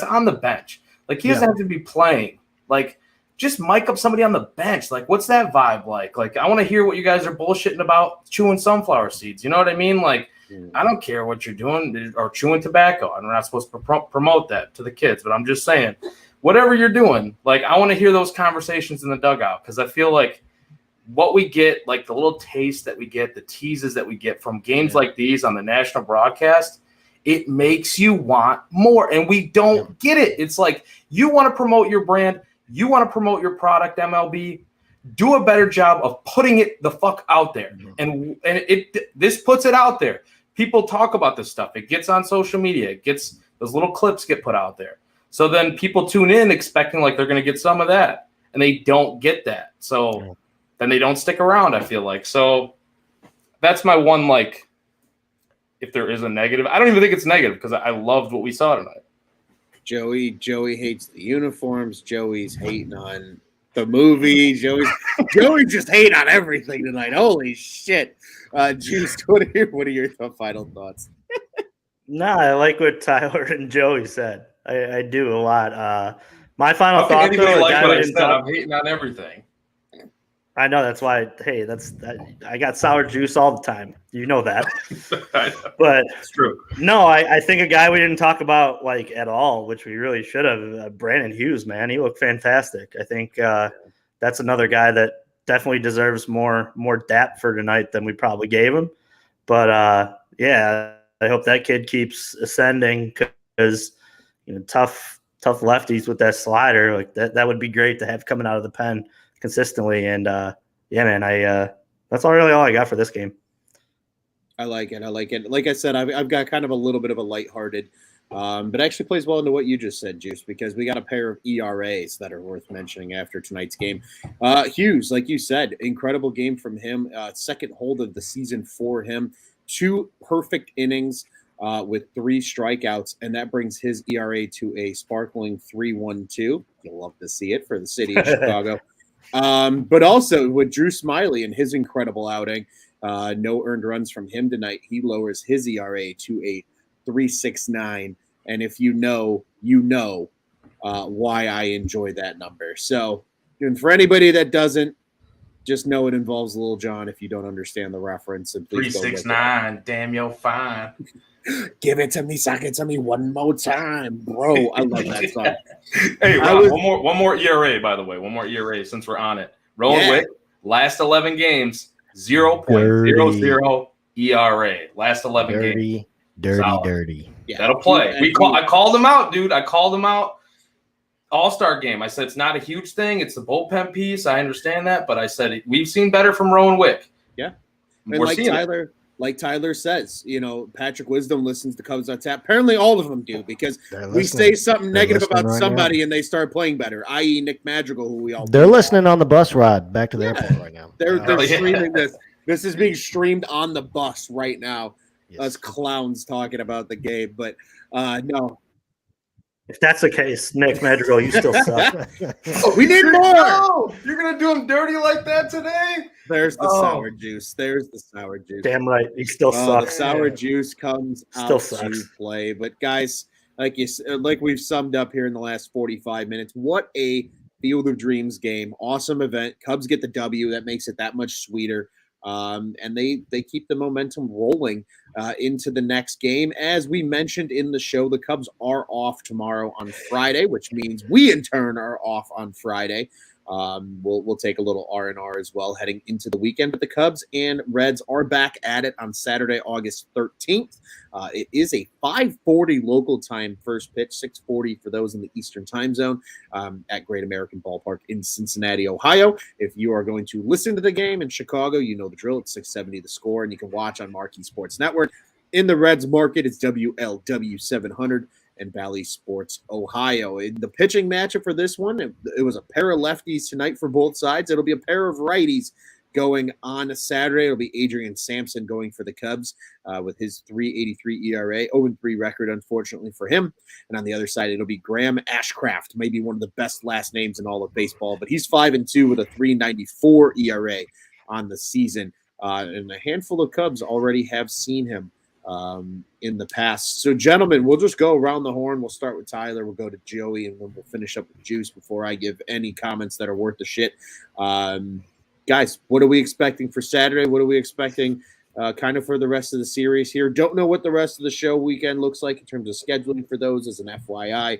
on the bench. Like he doesn't have to be playing. Like, just mic up somebody on the bench. Like, what's that vibe like? Like, I want to hear what you guys are bullshitting about chewing sunflower seeds. You know what I mean? Like, I don't care what you're doing or chewing tobacco. And we're not supposed to promote that to the kids. But I'm just saying, whatever you're doing, like, I want to hear those conversations in the dugout because I feel like what we get, like the little taste that we get, the teases that we get from games like these on the national broadcast, it makes you want more. And we don't get it. It's like you want to promote your brand. You want to promote your product, MLB, do a better job of putting it the fuck out there. And this puts it out there. People talk about this stuff. It gets on social media. Those little clips get put out there. So then people tune in expecting like they're going to get some of that. And they don't get that. So then they don't stick around, I feel like. So that's my one, like, if there is a negative. I don't even think it's negative because I loved what we saw tonight. Joey hates the uniforms. Joey's hating on the movie. Joey just hating on everything tonight. Holy shit. Juice, what are your final thoughts? Nah, I like what Tyler and Joey said. I do a lot. My final thought, anybody like what I said? I'm hating on everything. I know, that's why. Hey, I got sour juice all the time. You know that. But it's true. No, I think a guy we didn't talk about like at all, which we really should have. Brandon Hughes, man, he looked fantastic. I think that's another guy that definitely deserves more dap for tonight than we probably gave him. But yeah, I hope that kid keeps ascending because tough lefties with that slider, like that would be great to have coming out of the pen consistently. And yeah, man, that's all I got for this game. I like it. Like I said, I've got kind of a little bit of a lighthearted, but actually plays well into what you just said, Juice, because we got a pair of ERAs that are worth mentioning after tonight's game. Hughes, like you said, incredible game from him. Second hold of the season for him. 2 perfect innings with 3 strikeouts, and that brings his ERA to a sparkling 3.12. You'll love to see it for the city of Chicago. But also with Drew Smyly and his incredible outing, no earned runs from him tonight. He lowers his ERA to a 3.69. And if you know why I enjoy that number. So, and for anybody that doesn't, just know it involves Lil Jon if you don't understand the reference. And please 3.69, damn, you're fine. Give it to me, suck it to me one more time, bro. I love that song. Hey, Rob, one more ERA, by the way. One more ERA since we're on it. Rowan Wick, last 11 games, 0.00 ERA. Last 11 games. Dirty. Yeah. That'll play. I called him out, dude. I called him out All-Star game. I said it's not a huge thing. It's the bullpen piece. I understand that, but I said we've seen better from Rowan Wick. Yeah. We're And like seeing Tyler, like Tyler says, Patrick Wisdom listens to Cubs on Tap. Apparently, all of them do because we say something negative about somebody and they start playing better. I.e., Nick Madrigal, who we all. They're listening on the bus ride back to the airport right now. They're streaming this. This is being streamed on the bus right now. Yes. Us clowns talking about the game, but no. If that's the case, Nick Madrigal, you still suck. We need more. No, you're gonna do him dirty like that today? There's the sour juice. There's the sour juice. Damn right, he still sucks. The sour juice comes Still out sucks. to play. But guys, like we've summed up here in the last 45 minutes, what a Field of Dreams game! Awesome event. Cubs get the W. That makes it that much sweeter. And they keep the momentum rolling into the next game. As we mentioned in the show, the Cubs are off tomorrow on Friday, which means we in turn are off on Friday. We'll take a little R&R as well heading into the weekend. But the Cubs and Reds are back at it on Saturday, August 13th. It is a 5:40 local time first pitch, 6:40 for those in the Eastern time zone at Great American Ballpark in Cincinnati, Ohio. If you are going to listen to the game in Chicago, you know the drill. It's 670 The Score, and you can watch on Marquee Sports Network. In the Reds market, it's WLW 700. And Valley Sports, Ohio. In the pitching matchup for this one, it was a pair of lefties tonight for both sides. It'll be a pair of righties going on a Saturday. It'll be Adrian Sampson going for the Cubs with his 3.83 ERA, 0-3 record, unfortunately for him. And on the other side, it'll be Graham Ashcraft, maybe one of the best last names in all of baseball, but he's 5-2 with a 3.94 ERA on the season. And a handful of Cubs already have seen him in the past. So, gentlemen, we'll just go around the horn. We'll start with Tyler. We'll go to Joey, and then we'll finish up with Juice before I give any comments that are worth the shit. Guys, what are we expecting for Saturday? What are we expecting kind of for the rest of the series here? Don't know what the rest of the show weekend looks like in terms of scheduling for those as an FYI.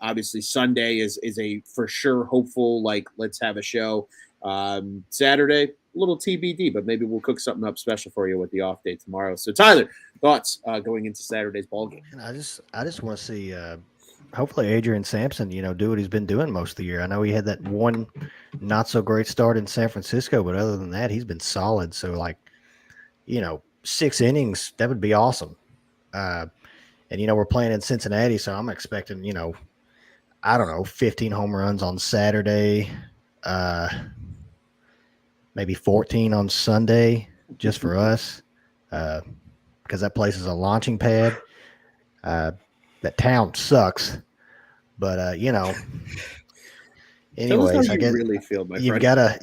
Obviously, Sunday is a for sure hopeful, like, let's have a show. Saturday, a little TBD, but maybe we'll cook something up special for you with the off day tomorrow. So, Tyler, thoughts going into Saturday's ball game? I just want to see, hopefully, Adrian Sampson, do what he's been doing most of the year. I know he had that one not so great start in San Francisco, but other than that, he's been solid. So, 6 innings, that would be awesome. And we're playing in Cincinnati, so I'm expecting, 15 home runs on Saturday. Maybe 14 on Sunday just for us because that place is a launching pad. That town sucks. But, anyways, I guess really feel, my you've friend.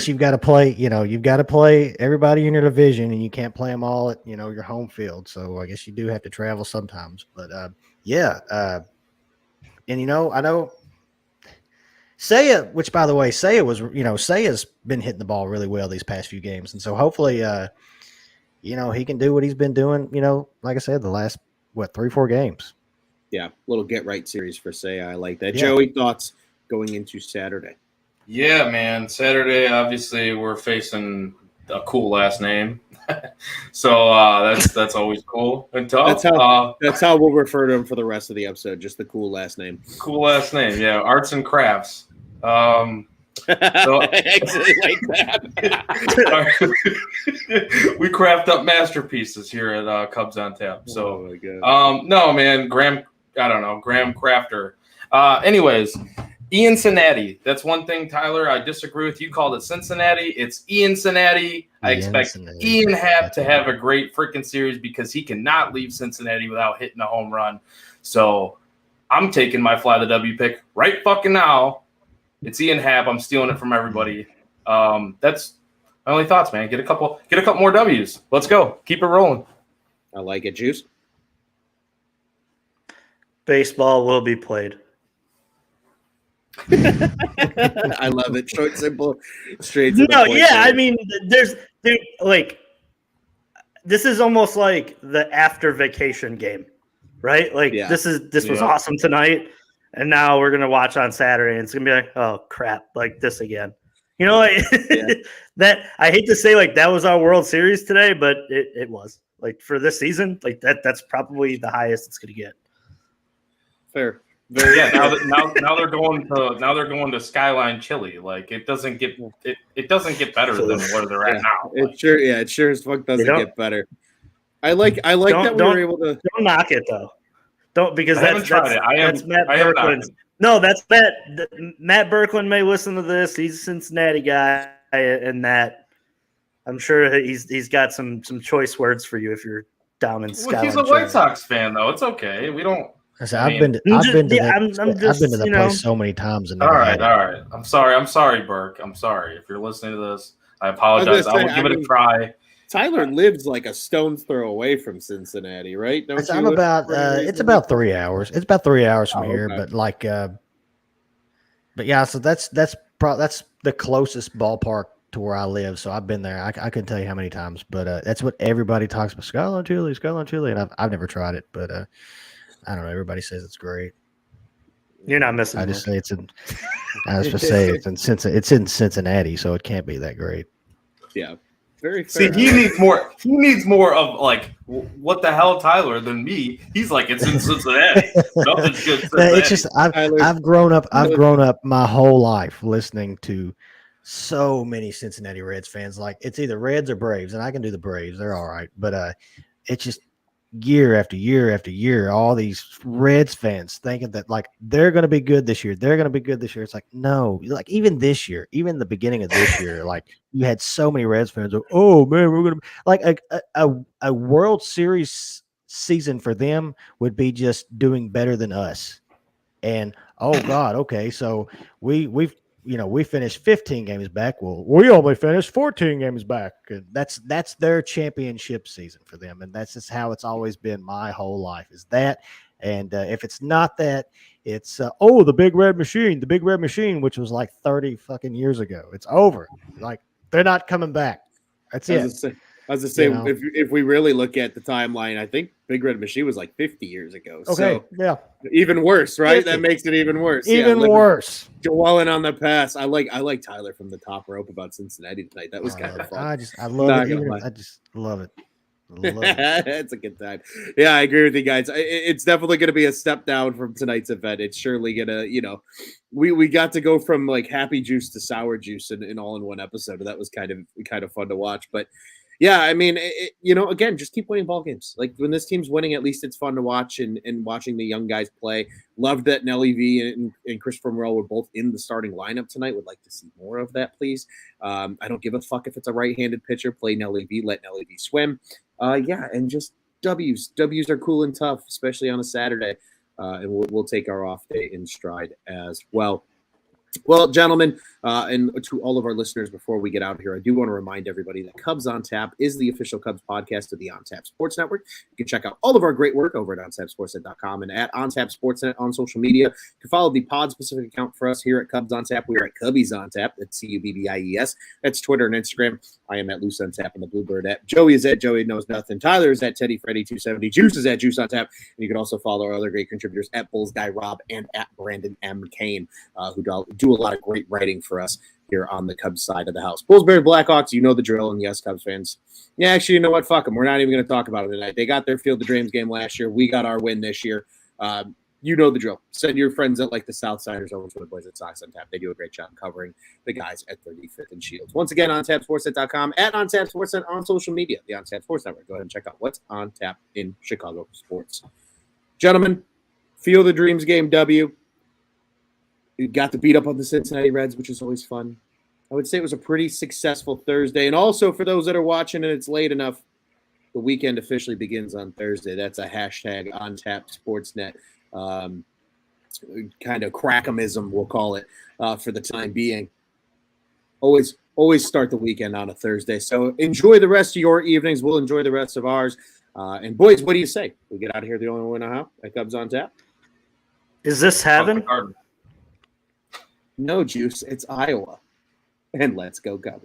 you've got to play, you've got to play everybody in your division, and you can't play them all at, your home field. So I guess you do have to travel sometimes. But, and, I know Seiya, which, by the way, Seiya's been hitting the ball really well these past few games. And so hopefully, he can do what he's been doing, like I said, the last, 3-4 games. Yeah, little get-right series for Seiya. I like that. Yeah. Joey, thoughts going into Saturday? Yeah, man. Saturday, obviously, we're facing a cool last name. So that's always cool and tough. That's how we'll refer to him for the rest of the episode, just the cool last name. Cool last name, yeah. Arts and crafts. So, I actually like that. we craft up masterpieces here at Cubs on Tap. So, oh my God. no, man, Graham Crafter. Anyways, Ian Cincinnati. That's one thing, Tyler. I disagree with you. Called it Cincinnati. It's Ian Cincinnati. I expect Ian Happ to have a great freaking series because he cannot leave Cincinnati without hitting a home run. So I'm taking my fly the W pick right fucking now. It's Ian Happ. I'm stealing it from everybody. That's my only thoughts, man. Get a couple more W's. Let's go. Keep it rolling. I like it, Juice. Baseball will be played. I love it. Short, simple, straight to the point. Yeah, I mean, there's this is almost like the after vacation game, right? Like this was awesome tonight, and now we're gonna watch on Saturday, and it's gonna be like, oh crap, like this again. That I hate to say, like that was our World Series today, but it was like for this season, like that's probably the highest it's gonna get. Fair. Yeah, now they're going to Skyline Chili. Like it doesn't get better than where they're at now. It sure as fuck doesn't get better. I like that we were able to. Don't knock it though. Don't, because that's Matt Berklin's. No, that's Matt. Matt Berklin may listen to this. He's a Cincinnati guy, and that I'm sure he's got some choice words for you if you're down in Skyline. He's a White Sox fan, though. It's okay. We don't. I've been to that place so many times. And all right. I'm sorry, Burke. I'm sorry if you're listening to this. I apologize. I will give it a try. Tyler lives like a stone's throw away from Cincinnati, right? It's about 3 hours. It's about 3 hours from here, but but yeah. So that's the closest ballpark to where I live. So I've been there. I couldn't tell you how many times, but that's what everybody talks about. Skyline Chili, and I've never tried it, but I don't know. Everybody says it's great. You're not missing. I just say it's in Cincinnati, so it can't be that great. Yeah. Very fair. See, he needs more of like what the hell, Tyler, than me. He's like, it's in Cincinnati. Nothing's good. It's just I've grown up my whole life listening to so many Cincinnati Reds fans. Like it's either Reds or Braves, and I can do the Braves. They're all right, but it's just year after year after year, all these Reds fans thinking that like they're going to be good this year. They're going to be good this year. It's like, no, like even this year, even the beginning of this year, like you had so many Reds fans. Oh man, we're going to like a World Series season for them would be just doing better than us. And oh God, okay, so we finished 15 games back. Well, we only finished 14 games back. That's their championship season for them, and that's just how it's always been my whole life. Is that, and if it's not that, it's the Big Red Machine, which was like 30 fucking years ago. It's over. Like they're not coming back. That's it. I was to say, if we really look at the timeline, I think Big Red Machine was like 50 years ago. Okay, so yeah, even worse, right? 50. That makes it even worse. Worse. Dwelling on the past. I like Tyler from the top rope about Cincinnati tonight. That was kind of fun. I love it. I just love it. It's a good time. Yeah, I agree with you guys. It's definitely going to be a step down from tonight's event. It's surely going to, we got to go from like happy juice to sour juice in all in one episode. That was kind of fun to watch. But yeah, I mean, again, just keep winning ball games. Like when this team's winning, at least it's fun to watch and watching the young guys play. Loved that Nelly V and Christopher Morel were both in the starting lineup tonight. Would like to see more of that, please. I don't give a fuck if it's a right-handed pitcher. Play Nelly V. Let Nelly V swim. And just W's. W's are cool and tough, especially on a Saturday. And we'll take our off day in stride as well. Well, gentlemen, and to all of our listeners, before we get out of here, I do want to remind everybody that Cubs on Tap is the official Cubs podcast of the On Tap Sports Network. You can check out all of our great work over at OnTapSportsNet.com and at OnTap Sportsnet on social media. You can follow the pod-specific account for us here at Cubs on Tap. We are at Cubbies on Tap. That's CUBBIES. That's Twitter and Instagram. I am at Loose on Tap on the Bluebird app. Joey is at Joey Knows Nothing. Tyler is at Teddy Freddy 270. Juice is at Juice on Tap. And you can also follow our other great contributors at Bulls Guy Rob and at Brandon M. Kane, who do a lot of great writing for us here on the Cubs side of the house. Bulls, Bears, Blackhawks, you know the drill. And yes, Cubs fans. Yeah, actually, you know what? Fuck them. We're not even going to talk about it tonight. They got their Field of Dreams game last year. We got our win this year. You know the drill. Send your friends at like the Southsiders over to the boys at Sox on Tap. They do a great job covering the guys at 35th and Shields. Once again, OnTapSportsNet.com, at OnTapSportsNet on social media, the OnTap Sports Network. Go ahead and check out what's on tap in Chicago sports. Gentlemen, Field of Dreams game W. You got to beat up on the Cincinnati Reds, which is always fun. I would say it was a pretty successful Thursday. And also for those that are watching and it's late enough, the weekend officially begins on Thursday. That's a hashtag OnTapSportsNet. Kind of crackamism, we'll call it, for the time being. Always start the weekend on a Thursday. So enjoy the rest of your evenings. We'll enjoy the rest of ours. And boys, what do you say? We get out of here the only way I know how at Cubs on Tap. Is this heaven? No, Juice. It's Iowa. And let's go Cubbies.